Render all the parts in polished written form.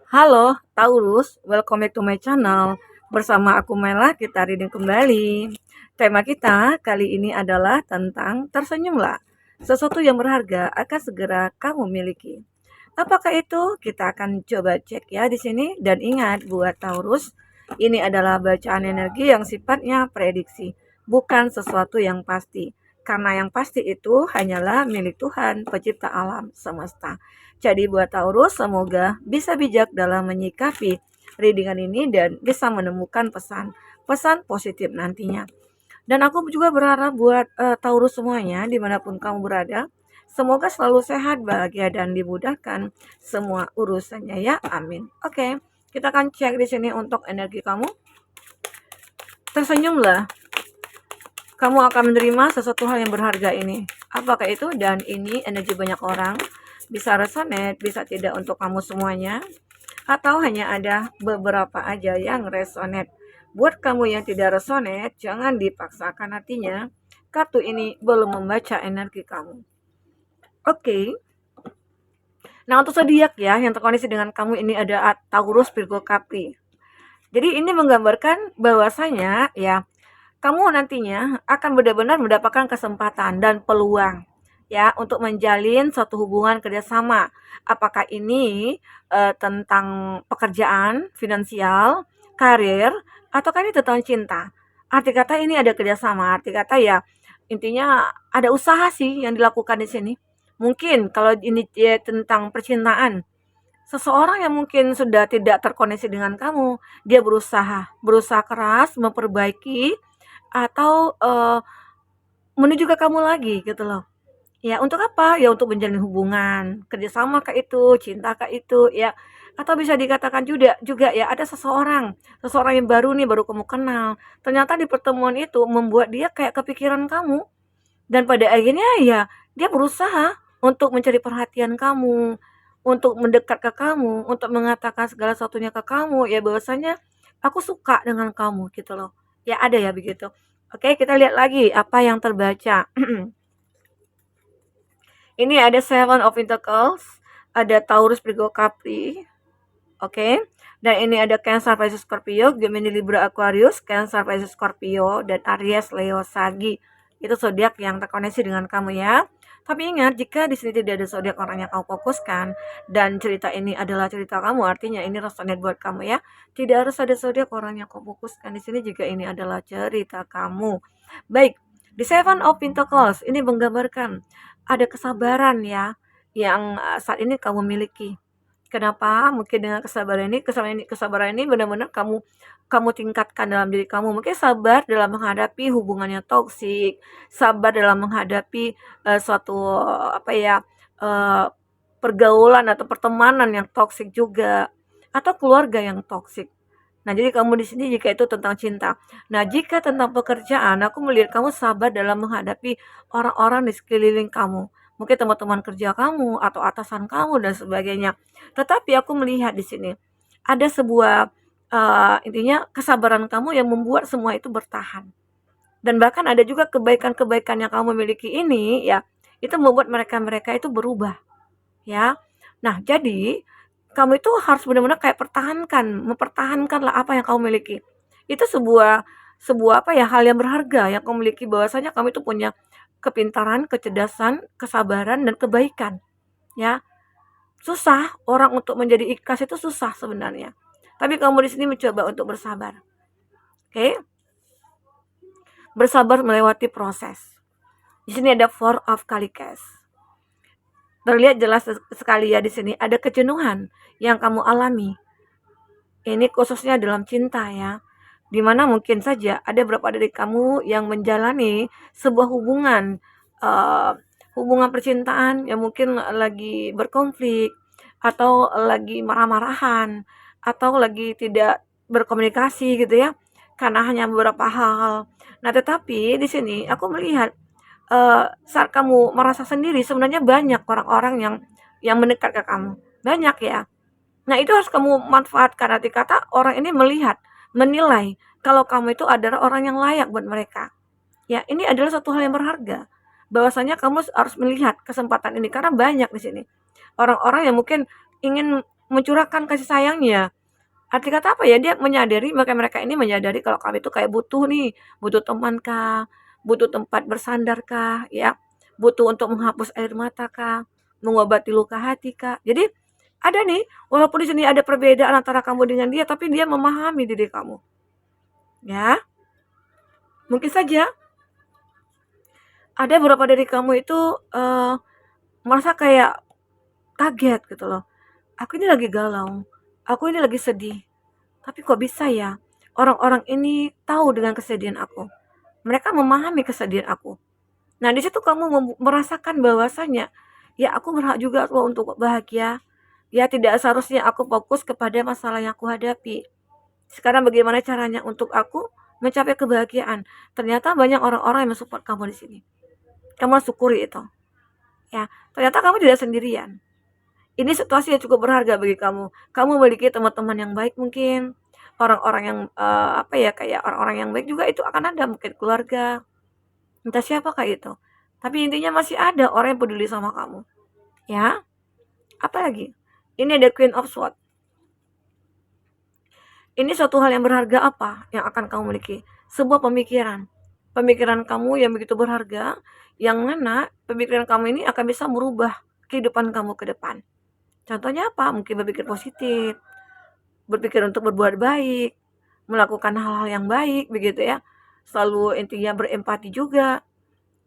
Halo Taurus, welcome back to my channel. Bersama aku Mela, kita reading kembali. Tema kita kali ini adalah tentang tersenyumlah. Sesuatu yang berharga akan segera kamu miliki. Apakah itu? Kita akan coba cek ya di sini. Dan ingat buat Taurus, ini adalah bacaan energi yang sifatnya prediksi, bukan sesuatu yang pasti. Karena yang pasti itu hanyalah milik Tuhan, pencipta alam semesta. Jadi buat Taurus, semoga bisa bijak dalam menyikapi readingan ini dan bisa menemukan pesan positif nantinya. Dan aku juga berharap buat Taurus semuanya, dimanapun kamu berada, semoga selalu sehat, bahagia, dan dimudahkan semua urusannya ya. Amin. Oke, kita akan cek di sini untuk energi kamu. Tersenyumlah. Kamu akan menerima sesuatu hal yang berharga ini. Apakah itu? Dan ini energi banyak orang. Bisa resonate, bisa tidak untuk kamu semuanya. Atau hanya ada beberapa aja yang resonate. Buat kamu yang tidak resonate, jangan dipaksakan, artinya kartu ini belum membaca energi kamu. Oke. Nah, untuk zodiak ya, yang terkoneksi dengan kamu ini ada Taurus, Virgo, Capri. Jadi ini menggambarkan bahwasanya ya, kamu nantinya akan benar-benar mendapatkan kesempatan dan peluang ya untuk menjalin suatu hubungan kerjasama. Apakah ini tentang pekerjaan, finansial, karir, ataukah ini tentang cinta? Arti kata ini ada kerjasama. Arti kata ya intinya ada usaha sih yang dilakukan di sini. Mungkin kalau ini ya, tentang percintaan, seseorang yang mungkin sudah tidak terkoneksi dengan kamu, dia berusaha keras memperbaiki atau menuju ke kamu lagi gitu loh. Ya untuk apa? Ya untuk menjalin hubungan, kerjasama kah itu, cinta kah itu, ya. Atau bisa dikatakan juga ya ada seseorang yang baru nih, baru kamu kenal. Ternyata di pertemuan itu membuat dia kayak kepikiran kamu. Dan pada akhirnya ya dia berusaha untuk mencari perhatian kamu, untuk mendekat ke kamu, untuk mengatakan segala sesuatunya ke kamu, ya bahwasanya aku suka dengan kamu gitu loh. Ya ada ya begitu. Oke, kita lihat lagi apa yang terbaca. Ini ada Seven of Pentacles, ada Taurus, Virgo, Capri. Oke. Dan ini ada Cancer, Pisces, Scorpio, Gemini, Libra, Aquarius, Cancer, Pisces, Scorpio, dan Aries, Leo, Sagi. Itu zodiak yang terkoneksi dengan kamu ya. Tapi ingat, jika di sini tidak ada zodiak orang yang kamu fokuskan dan cerita ini adalah cerita kamu, artinya ini resonate buat kamu ya. Tidak harus ada zodiak orang yang kamu fokuskan di sini jika ini adalah cerita kamu. Baik, di Seven of Pentacles ini menggambarkan ada kesabaran ya yang saat ini kamu miliki. Kenapa? Mungkin dengan kesabaran ini benar-benar kamu kamu tingkatkan dalam diri kamu. Mungkin sabar dalam menghadapi hubungan yang toksik, sabar dalam menghadapi suatu apa ya eh, pergaulan atau pertemanan yang toksik juga, atau keluarga yang toksik. Nah, jadi kamu di sini jika itu tentang cinta. Nah, jika tentang pekerjaan, aku melihat kamu sabar dalam menghadapi orang-orang di sekeliling kamu. Mungkin teman-teman kerja kamu atau atasan kamu dan sebagainya. Tetapi aku melihat di sini ada sebuah intinya kesabaran kamu yang membuat semua itu bertahan. Dan bahkan ada juga kebaikan-kebaikan yang kamu miliki ini ya, itu membuat mereka-mereka itu berubah ya. Nah, jadi kamu itu harus benar-benar kayak mempertahankanlah apa yang kamu miliki. Itu sebuah sebuah apa ya, hal yang berharga yang kamu miliki, bahwasanya kamu itu punya kepintaran, kecerdasan, kesabaran, dan kebaikan, ya. Susah orang untuk menjadi ikhlas itu susah sebenarnya. Tapi kamu di sini mencoba untuk bersabar. Oke? Bersabar melewati proses. Di sini ada Four of Cups. Terlihat jelas sekali ya di sini ada kejenuhan yang kamu alami. Ini khususnya dalam cinta ya. Dimana mungkin saja ada beberapa dari kamu yang menjalani sebuah hubungan uh, hubungan percintaan yang mungkin lagi berkonflik atau lagi marah-marahan atau lagi tidak berkomunikasi gitu ya karena hanya beberapa hal. Nah, tetapi di sini aku melihat saat kamu merasa sendiri sebenarnya banyak orang-orang yang mendekat ke kamu. Banyak ya. Nah, itu harus kamu manfaatkan. Arti kata orang ini menilai kalau kamu itu adalah orang yang layak buat mereka. Ya, ini adalah satu hal yang berharga. Bahwasanya kamu harus melihat kesempatan ini karena banyak di sini. Orang-orang yang mungkin ingin mencurahkan kasih sayangnya. Arti kata apa ya, dia menyadari, mereka ini menyadari kalau kamu itu kayak butuh nih, butuh teman kah, butuh tempat bersandar kah, ya, butuh untuk menghapus air mata kah, mengobati luka hati kah. Jadi ada nih, walaupun di sini ada perbedaan antara kamu dengan dia, tapi dia memahami diri kamu. Ya, mungkin saja ada beberapa dari kamu itu merasa kayak kaget gitu loh. Aku ini lagi galau, aku ini lagi sedih. Tapi kok bisa ya, orang-orang ini tahu dengan kesedihan aku. Mereka memahami kesedihan aku. Nah, di situ kamu merasakan bahwasanya, ya aku berhak juga loh untuk bahagia. Ya tidak seharusnya aku fokus kepada masalah yang aku hadapi. Sekarang bagaimana caranya untuk aku mencapai kebahagiaan? Ternyata banyak orang-orang yang mensupport kamu di sini. Kamu syukuri itu. Ya, ternyata kamu tidak sendirian. Ini situasi yang cukup berharga bagi kamu. Kamu memiliki teman-teman yang baik mungkin, orang-orang yang apa ya, kayak orang-orang yang baik juga itu akan ada, mungkin keluarga, entah siapakah itu. Tapi intinya masih ada orang yang peduli sama kamu. Ya, apalagi? Ini ada Queen of Swords. Ini suatu hal yang berharga apa yang akan kamu miliki? Sebuah pemikiran. Pemikiran kamu yang begitu berharga, yang mana pemikiran kamu ini akan bisa merubah kehidupan kamu ke depan. Contohnya apa? Mungkin berpikir positif, berpikir untuk berbuat baik, melakukan hal-hal yang baik, begitu ya. Selalu intinya berempati juga.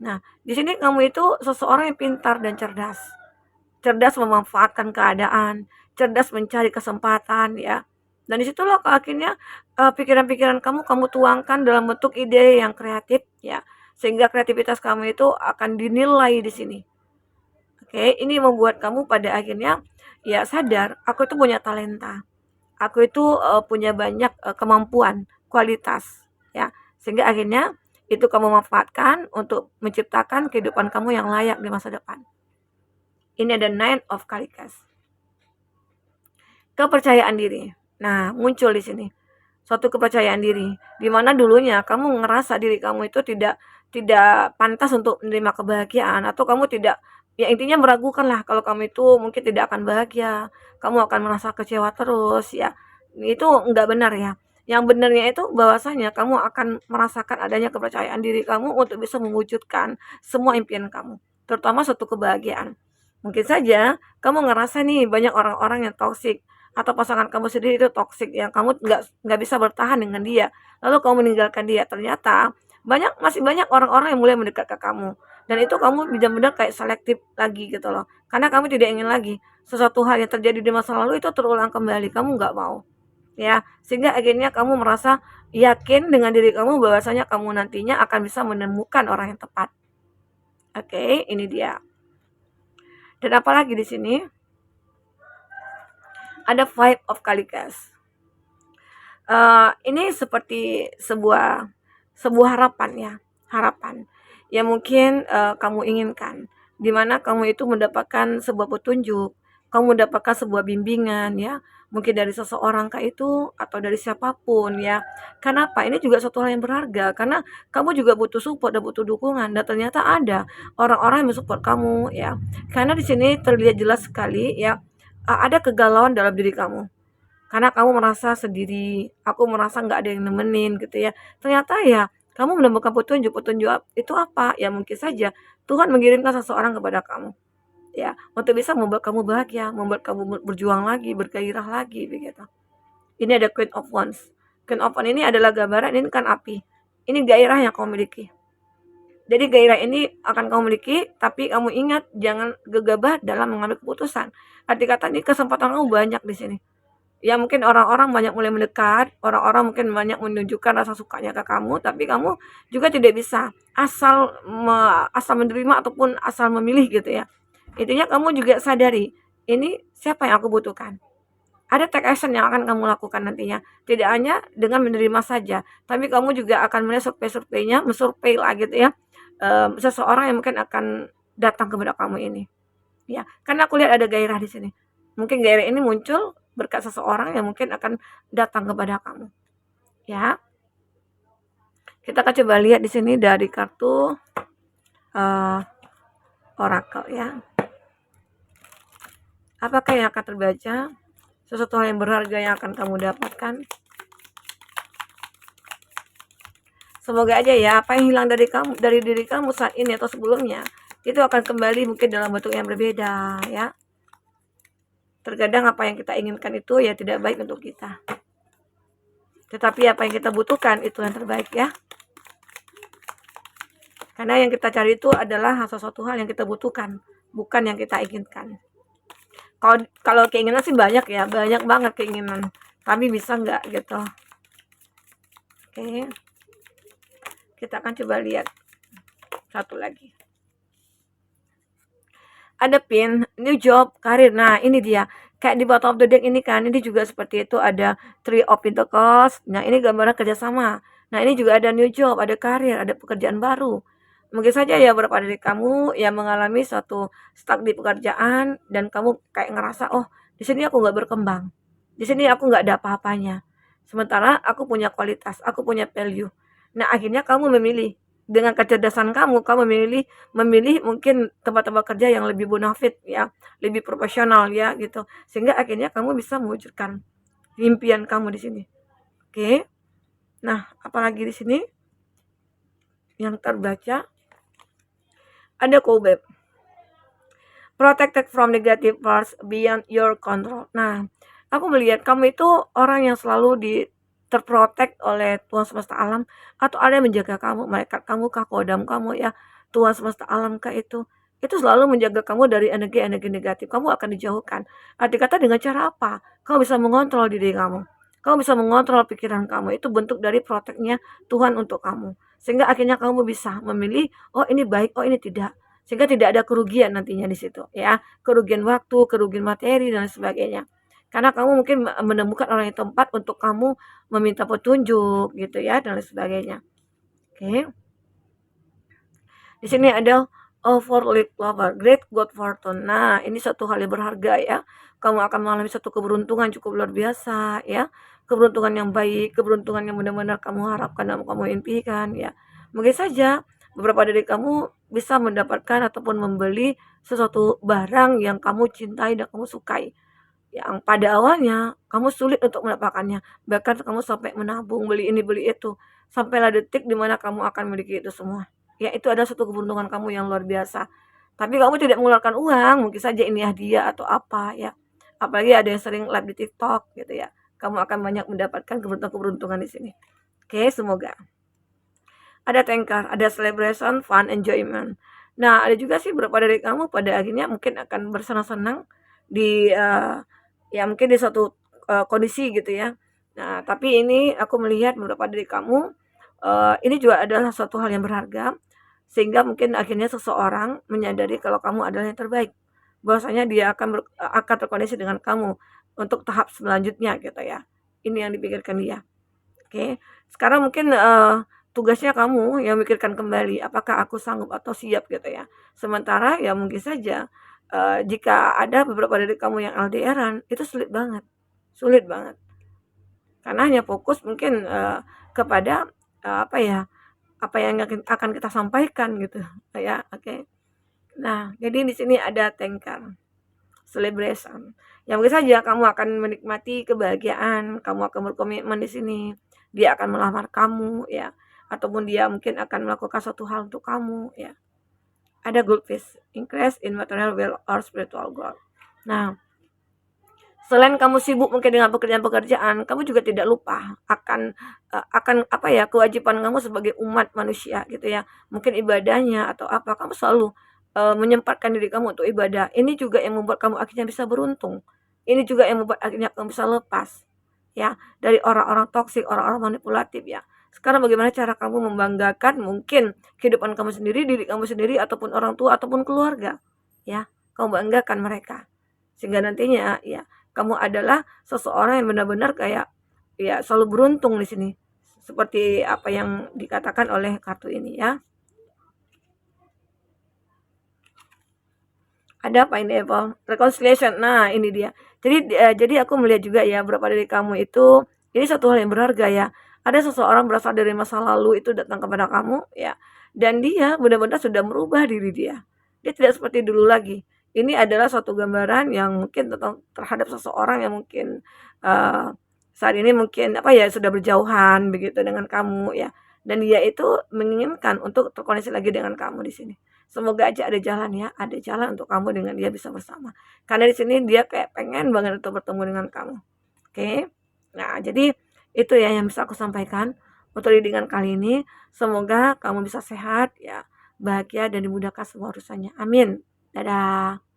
Nah, di sini kamu itu seseorang yang pintar dan cerdas. Cerdas memanfaatkan keadaan, cerdas mencari kesempatan ya. Dan disitulah akhirnya pikiran-pikiran kamu tuangkan dalam bentuk ide yang kreatif ya. Sehingga kreativitas kamu itu akan dinilai di sini. Oke, ini membuat kamu pada akhirnya ya sadar, aku itu punya talenta. Aku itu punya banyak kemampuan, kualitas ya. Sehingga akhirnya itu kamu manfaatkan untuk menciptakan kehidupan kamu yang layak di masa depan. Ini ada Nine of Cups. Kepercayaan diri. Nah, muncul di sini. Suatu kepercayaan diri. Di mana dulunya kamu ngerasa diri kamu itu tidak pantas untuk menerima kebahagiaan, atau kamu tidak, ya intinya meragukan lah kalau kamu itu mungkin tidak akan bahagia, kamu akan merasa kecewa terus ya. Itu enggak benar ya. Yang benarnya itu bahwasanya kamu akan merasakan adanya kepercayaan diri kamu untuk bisa mewujudkan semua impian kamu, terutama suatu kebahagiaan. Mungkin saja kamu ngerasa nih banyak orang-orang yang toksik, atau pasangan kamu sendiri itu toksik yang kamu nggak bisa bertahan dengan dia, lalu kamu meninggalkan dia. Ternyata masih banyak orang-orang yang mulai mendekat ke kamu, dan itu kamu benar-benar kayak selektif lagi gitu loh, karena kamu tidak ingin lagi sesuatu hal yang terjadi di masa lalu itu terulang kembali, kamu nggak mau ya. Sehingga akhirnya kamu merasa yakin dengan diri kamu bahwasanya kamu nantinya akan bisa menemukan orang yang tepat. Oke, ini dia. Dan apalagi di sini ada Five of Cups. Ini seperti sebuah harapan ya, harapan yang mungkin kamu inginkan, di mana kamu itu mendapatkan sebuah petunjuk, kamu mendapatkan sebuah bimbingan ya, mungkin dari seseorang kah itu atau dari siapapun ya. Kenapa? Ini juga suatu hal yang berharga, karena kamu juga butuh support dan butuh dukungan, dan ternyata ada orang-orang yang mensupport kamu ya. Karena di sini terlihat jelas sekali ya, ada kegalauan dalam diri kamu. Karena kamu merasa sendiri, aku merasa nggak ada yang nemenin gitu ya. Ternyata ya kamu menemukan petunjuk. Petunjuk itu apa? Ya mungkin saja Tuhan mengirimkan seseorang kepada kamu. Ya, untuk bisa membuat kamu bahagia, membuat kamu berjuang lagi, bergairah lagi begitu. Ini ada Queen of Wands. Queen of Wands ini adalah gambaran, ini kan api. Ini gairah yang kamu miliki. Jadi gairah ini akan kamu miliki, tapi kamu ingat jangan gegabah dalam mengambil keputusan. Arti kata ini kesempatan kamu banyak di sini. Ya mungkin orang-orang banyak mulai mendekat, orang-orang mungkin banyak menunjukkan rasa sukanya ke kamu, tapi kamu juga tidak bisa asal menerima ataupun asal memilih gitu ya. Intinya kamu juga sadari, ini siapa yang aku butuhkan. Ada take action yang akan kamu lakukan nantinya. Tidak hanya dengan menerima saja, tapi kamu juga akan melihat survei-surveinya, mensurvei lah gitu ya. Seseorang yang mungkin akan datang kepada kamu ini. Ya, karena aku lihat ada gairah di sini. Mungkin gairah ini muncul berkat seseorang yang mungkin akan datang kepada kamu. Ya. Kita akan coba lihat di sini dari kartu oracle ya. Apakah yang akan terbaca? sesuatu hal yang berharga yang akan kamu dapatkan. Semoga aja ya apa yang hilang dari diri kamu saat ini atau sebelumnya itu akan kembali mungkin dalam bentuk yang berbeda ya. Terkadang apa yang kita inginkan itu ya tidak baik untuk kita. Tetapi apa yang kita butuhkan itu yang terbaik ya. Karena yang kita cari itu adalah sesuatu hal yang kita butuhkan, bukan yang kita inginkan. Kalau keinginan sih banyak ya, banyak banget keinginan. Tapi bisa nggak gitu? Oke. Kita akan coba lihat satu lagi. Ada pin, new job, karir. Nah, ini dia. Kayak di bottom of the deck ini kan, ini juga seperti itu, ada three of pentacles. Nah, ini gambaran kerjasama. Nah, ini juga ada new job, ada karir, ada pekerjaan baru. Mungkin saja ya beberapa dari kamu yang mengalami suatu stuck di pekerjaan dan kamu kayak ngerasa, oh di sini aku nggak berkembang, di sini aku nggak ada apa-apanya. Sementara aku punya kualitas, aku punya value. Nah akhirnya kamu memilih dengan kecerdasan kamu memilih mungkin tempat-tempat kerja yang lebih bonafit ya, lebih profesional ya gitu. Sehingga akhirnya kamu bisa mewujudkan impian kamu di sini. Oke. Nah, apalagi di sini yang terbaca ada cobweb. Protected from negative force beyond your control. Nah, aku melihat kamu itu orang yang selalu terprotek oleh Tuhan semesta alam, atau ada yang menjaga kamu, malaikat kamu kah, kodam kamu ya, Tuhan semesta alam kah itu selalu menjaga kamu dari energi-energi negatif. Kamu akan dijauhkan. Arti kata dengan cara apa? Kamu bisa mengontrol diri kamu. Kamu bisa mengontrol pikiran kamu. Itu bentuk dari proteknya Tuhan untuk kamu. Sehingga akhirnya kamu bisa memilih, oh ini baik, oh ini tidak. Sehingga tidak ada kerugian nantinya di situ ya. Kerugian waktu, kerugian materi dan sebagainya. Karena kamu mungkin menemukan orang yang tepat untuk kamu meminta petunjuk gitu ya dan lain sebagainya. Oke. Di sini ada four-leaf clover, great good fortune. Nah, ini satu hal yang berharga ya. Kamu akan mengalami satu keberuntungan cukup luar biasa ya. Keberuntungan yang baik, keberuntungan yang benar-benar kamu harapkan dan kamu impikan ya. Mungkin saja beberapa dari kamu bisa mendapatkan ataupun membeli sesuatu barang yang kamu cintai dan kamu sukai. Yang pada awalnya kamu sulit untuk mendapatkannya. Bahkan kamu sampai menabung, beli ini, beli itu. Sampailah detik di mana kamu akan memiliki itu semua. Ya, itu adalah satu keberuntungan kamu yang luar biasa. Tapi kamu tidak mengeluarkan uang, mungkin saja ini hadiah atau apa ya. Apalagi ada yang sering live di TikTok gitu ya. Kamu akan banyak mendapatkan keberuntungan di sini. Oke, semoga. Ada tengkar, ada celebration, fun, enjoyment. Nah, ada juga sih beberapa dari kamu pada akhirnya mungkin akan bersenang-senang di ya mungkin di suatu kondisi gitu ya. Nah, tapi ini aku melihat beberapa dari kamu ini juga adalah suatu hal yang berharga sehingga mungkin akhirnya seseorang menyadari kalau kamu adalah yang terbaik. Bahwasanya dia akan terkoneksi dengan kamu untuk tahap selanjutnya gitu ya. Ini yang dipikirkan dia. Oke. Sekarang mungkin tugasnya kamu yang mikirkan kembali apakah aku sanggup atau siap gitu ya. Sementara ya mungkin saja jika ada beberapa dari kamu yang LDRan itu sulit banget. Sulit banget. Karena hanya fokus mungkin kepada apa ya? Apa yang akan kita sampaikan gitu ya. Oke. Nah, jadi di sini ada tengkar. Celebration. Ya mungkin saja kamu akan menikmati kebahagiaan, kamu akan berkomitmen di sini. Dia akan melamar kamu ya, ataupun dia mungkin akan melakukan suatu hal untuk kamu ya. Ada good peace, increase in material wealth or spiritual growth. Nah, selain kamu sibuk mungkin dengan pekerjaan-pekerjaan, kamu juga tidak lupa akan apa ya, kewajiban kamu sebagai umat manusia gitu ya. Mungkin ibadahnya atau apa, kamu selalu menyempatkan diri kamu untuk ibadah. Ini juga yang membuat kamu akhirnya bisa beruntung. Ini juga yang membuat akhirnya kamu bisa lepas ya dari orang-orang toksik, orang-orang manipulatif ya. Sekarang bagaimana cara kamu membanggakan mungkin kehidupan kamu sendiri, diri kamu sendiri ataupun orang tua ataupun keluarga ya. Kamu banggakan mereka. Sehingga nantinya ya kamu adalah seseorang yang benar-benar kayak ya selalu beruntung di sini. Seperti apa yang dikatakan oleh kartu ini ya. Ada pineapple, reconciliation. Nah, ini dia. Jadi aku melihat juga ya berapa dari kamu itu ini satu hal yang berharga ya. Ada seseorang berasal dari masa lalu itu datang kepada kamu ya. Dan dia benar-benar sudah merubah diri dia. Dia tidak seperti dulu lagi. ini adalah suatu gambaran yang mungkin tentang terhadap seseorang yang mungkin, saat ini mungkin, apa ya, sudah berjauhan begitu dengan kamu ya, dan dia itu menginginkan untuk terkoneksi lagi dengan kamu di sini. Semoga aja ada jalan ya, ada jalan untuk kamu dengan dia bisa bersama. Karena di sini dia kayak pengen banget untuk bertemu dengan kamu, oke? Nah, jadi itu ya yang bisa aku sampaikan untuk reading kali ini. Semoga kamu bisa sehat ya, bahagia dan dimudahkan semua urusannya. Amin. Dadah.